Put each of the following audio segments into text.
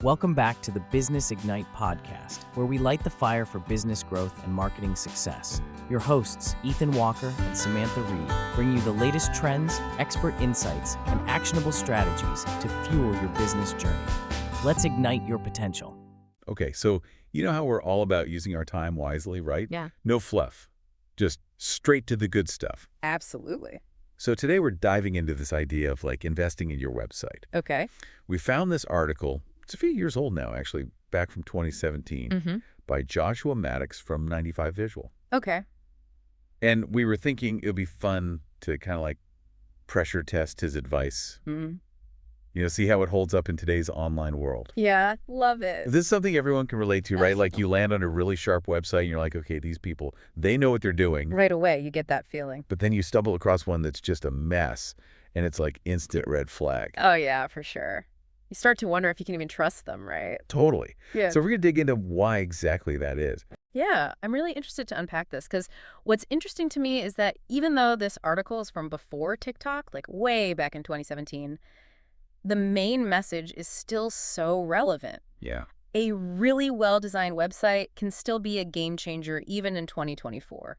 Welcome back to the Business Ignite podcast, where we light the fire for business growth and marketing success. Your hosts, Ethan Walker and Samantha Reed, bring you the latest trends, expert insights, and actionable strategies to fuel your business journey. Let's ignite your potential. Okay, so you know how we're all about using our time wisely, right? Yeah. No fluff, just straight to the good stuff. Absolutely. So today we're diving into this idea of investing in your website. Okay. We found this article, it's a few years old now actually, back from 2017, by Joshua Maddox from 95 Visual. Okay. And we were thinking it would be fun to kind of pressure test his advice. See how it holds up in today's online world. Yeah, love it. This is something everyone can relate to, right? Absolutely. You land on a really sharp website and you're like, okay, these people, they know what they're doing. Right away, you get that feeling. But then you stumble across one that's just a mess and it's like instant red flag. Oh, yeah, for sure. You start to wonder if you can even trust them, right? Totally. Yeah. So we're going to dig into why exactly that is. Yeah, I'm really interested to unpack this because what's interesting to me is that even though this article is from before TikTok, like way back in 2017, the main message is still so relevant. Yeah. A really well-designed website can still be a game changer even in 2024.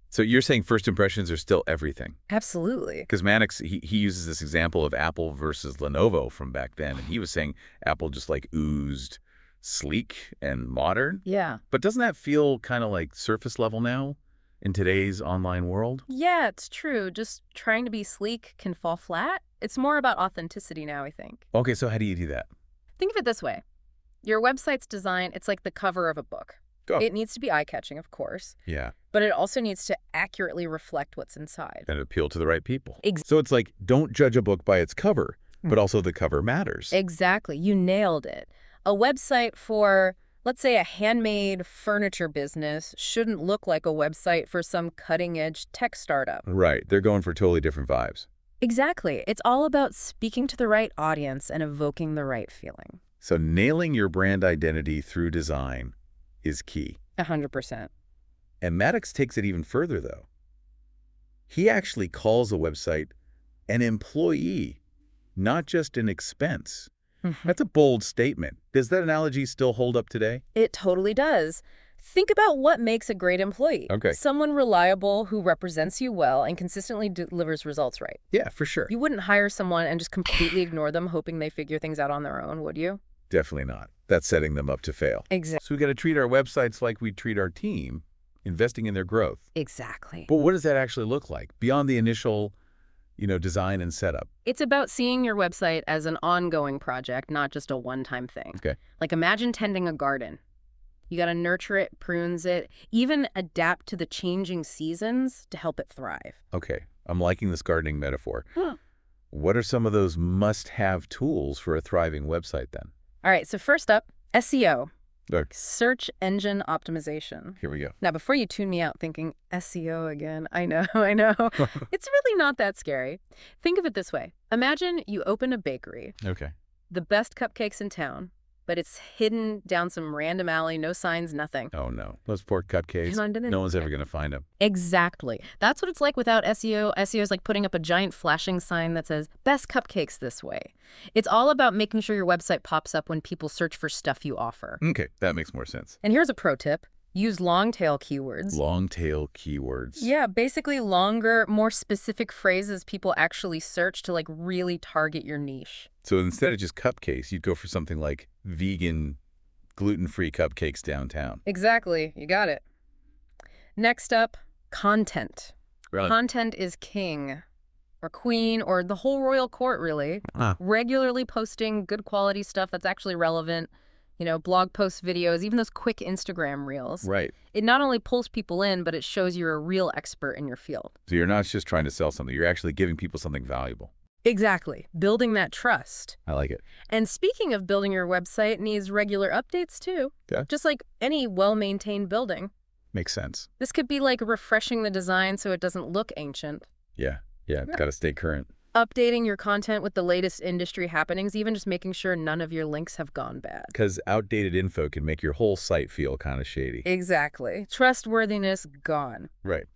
So you're saying first impressions are still everything? Absolutely. Because Maddox, he uses this example of Apple versus Lenovo from back then. And he was saying Apple just oozed sleek and modern. Yeah. But doesn't that feel kind of like surface level now in today's online world? Yeah, it's true. Just trying to be sleek can fall flat. It's more about authenticity now, I think. Okay, so how do you do that? Think of it this way. Your website's design, it's like the cover of a book. Oh. It needs to be eye-catching, of course, Yeah. but it also needs to accurately reflect what's inside. And appeal to the right people. Exactly. So it's don't judge a book by its cover, but also the cover matters. Exactly. You nailed it. A website for, let's say, a handmade furniture business shouldn't look like a website for some cutting-edge tech startup. Right. They're going for totally different vibes. Exactly. It's all about speaking to the right audience and evoking the right feeling. So nailing your brand identity through design is key. 100%. And Maddox takes it even further, though. He actually calls a website an employee, not just an expense. That's a bold statement. Does that analogy still hold up today? It totally does. Think about what makes a great employee. Okay. Someone reliable who represents you well and consistently delivers results right. Yeah, for sure. You wouldn't hire someone and just completely ignore them hoping they figure things out on their own, would you? Definitely not. That's setting them up to fail. Exactly. So we got to treat our websites like we treat our team, investing in their growth. Exactly. But what does that actually look like beyond the initial, design and setup? It's about seeing your website as an ongoing project, not just a one-time thing. Okay. Like imagine tending a garden. You got to nurture it, prunes it, even adapt to the changing seasons to help it thrive. Okay. I'm liking this gardening metaphor. Huh. What are some of those must-have tools for a thriving website then? All right, so first up, SEO, Look, search engine optimization. here we go. Now, before you tune me out thinking SEO again, I know. It's really not that scary. Think of it this way. Imagine you open a bakery, Okay. the best cupcakes in town, but it's hidden down some random alley, no signs, nothing. Oh, no. Those poor cupcakes. Hang on to No one's ever going to find them. Exactly. That's what it's like without SEO. SEO is like putting up a giant flashing sign that says, best cupcakes this way. It's all about making sure your website pops up when people search for stuff you offer. Okay, that makes more sense. And here's a pro tip. Use long tail keywords. Long tail keywords. Yeah, basically longer, more specific phrases people actually search to really target your niche. So instead of just cupcakes, you'd go for something like vegan, gluten-free cupcakes downtown. Exactly. You got it. Next up, content. Really? Content is king or queen or the whole royal court, really. Regularly posting good quality stuff that's actually relevant, blog posts, videos, even those quick Instagram reels. Right. It not only pulls people in, but it shows you're a real expert in your field. So you're not just trying to sell something. You're actually giving people something valuable. Exactly. Building that trust. I like it. And speaking of building your website, needs regular updates too. Yeah. Just like any well-maintained building. Makes sense. This could be like refreshing the design so it doesn't look ancient. Yeah. Got to stay current. Updating your content with the latest industry happenings, even just making sure none of your links have gone bad. Because outdated info can make your whole site feel kind of shady. Exactly. Trustworthiness gone. Right.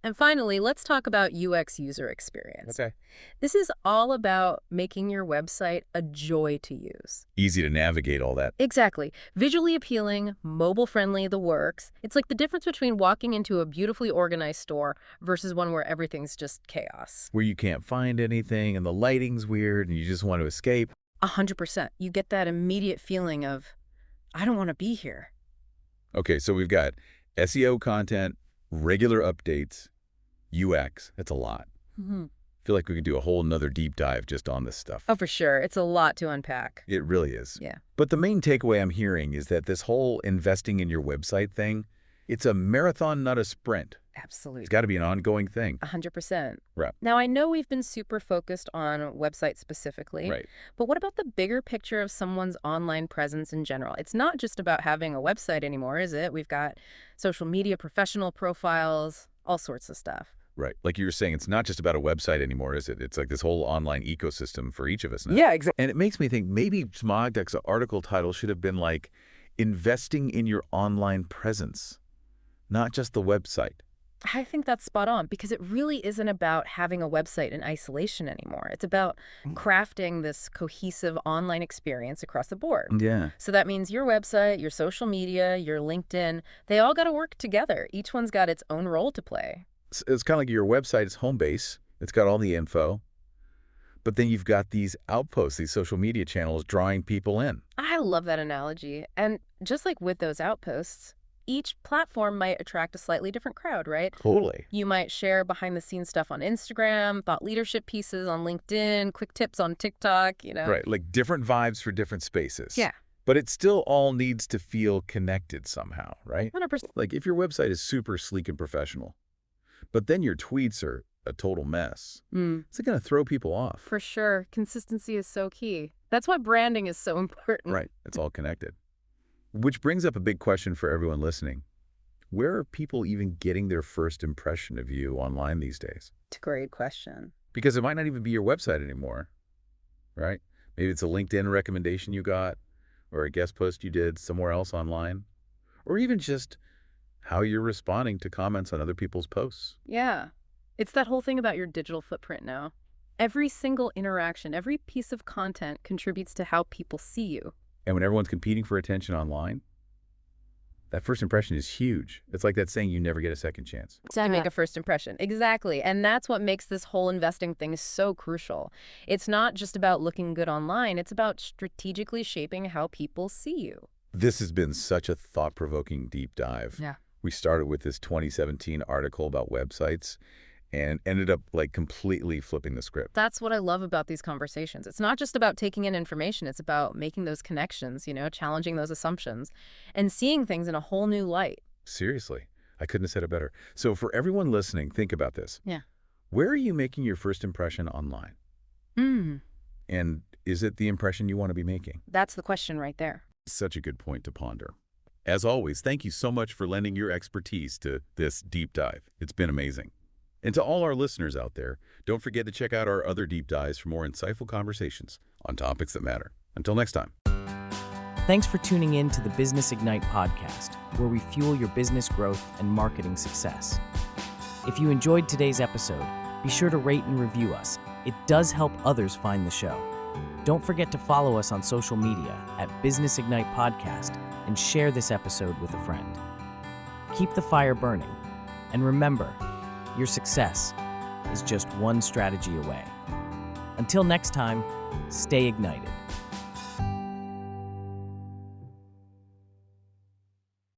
And finally, let's talk about UX user experience. Okay. This is all about making your website a joy to use. Easy to navigate all that. Exactly. Visually appealing, mobile-friendly, the works. It's like the difference between walking into a beautifully organized store versus one where everything's just chaos. Where you can't find anything and the lighting's weird and you just want to escape. 100%. You get that immediate feeling of, I don't want to be here. Okay, so we've got SEO content, regular updates, UX. That's a lot. Mm-hmm. I feel like we could do a whole nother deep dive just on this stuff. Oh, for sure. It's a lot to unpack. It really is. Yeah. But the main takeaway I'm hearing is that this whole investing in your website thing, it's a marathon, not a sprint. Absolutely. It's got to be an ongoing thing. 100%. Right. Now, I know we've been super focused on websites specifically, Right. but what about the bigger picture of someone's online presence in general? It's not just about having a website anymore, is it? We've got social media, professional profiles, all sorts of stuff. Right. Like you were saying, it's not just about a website anymore, is it? It's like this whole online ecosystem for each of us now. Yeah, exactly. And it makes me think maybe Smogduck's article title should have been like, investing in your online presence, not just the website. I think that's spot on because it really isn't about having a website in isolation anymore. It's about crafting this cohesive online experience across the board. Yeah. So that means your website, your social media, your LinkedIn, they all got to work together. Each one's got its own role to play. It's kind of like your website is home base. It's got all the info. But then you've got these outposts, these social media channels drawing people in. I love that analogy. And just like with those outposts, each platform might attract a slightly different crowd, right? Totally. You might share behind-the-scenes stuff on Instagram, thought leadership pieces on LinkedIn, quick tips on TikTok, you know? Right, like different vibes for different spaces. Yeah. But it still all needs to feel connected somehow, right? 100%. Like if your website is super sleek and professional, but then your tweets are a total mess, it's going to throw people off. For sure. Consistency is so key. That's why branding is so important. Right, it's all connected. Which brings up a big question for everyone listening. Where are people even getting their first impression of you online these days? It's a great question. Because it might not even be your website anymore, right? Maybe it's a LinkedIn recommendation you got, or a guest post you did somewhere else online, or even just how you're responding to comments on other people's posts. Yeah. It's that whole thing about your digital footprint now. Every single interaction, every piece of content contributes to how people see you. And when everyone's competing for attention online, that first impression is huge. It's like that saying, you never get a second chance. To make a first impression. Exactly. And that's what makes this whole investing thing so crucial. It's not just about looking good online. It's about strategically shaping how people see you. This has been such a thought-provoking deep dive. Yeah. We started with this 2017 article about websites and ended up like completely flipping the script. That's what I love about these conversations. It's not just about taking in information. It's about making those connections, you know, challenging those assumptions and seeing things in a whole new light. Seriously, I couldn't have said it better. So for everyone listening, think about this. Yeah. Where are you making your first impression online? And is it the impression you want to be making? That's the question right there. Such a good point to ponder. As always, thank you so much for lending your expertise to this deep dive. It's been amazing. And to all our listeners out there, don't forget to check out our other deep dives for more insightful conversations on topics that matter. Until next time. Thanks for tuning in to the Business Ignite podcast, where we fuel your business growth and marketing success. If you enjoyed today's episode, be sure to rate and review us. It does help others find the show. Don't forget to follow us on social media at Business Ignite Podcast and share this episode with a friend. Keep the fire burning, and remember, your success is just one strategy away. Until next time, stay ignited.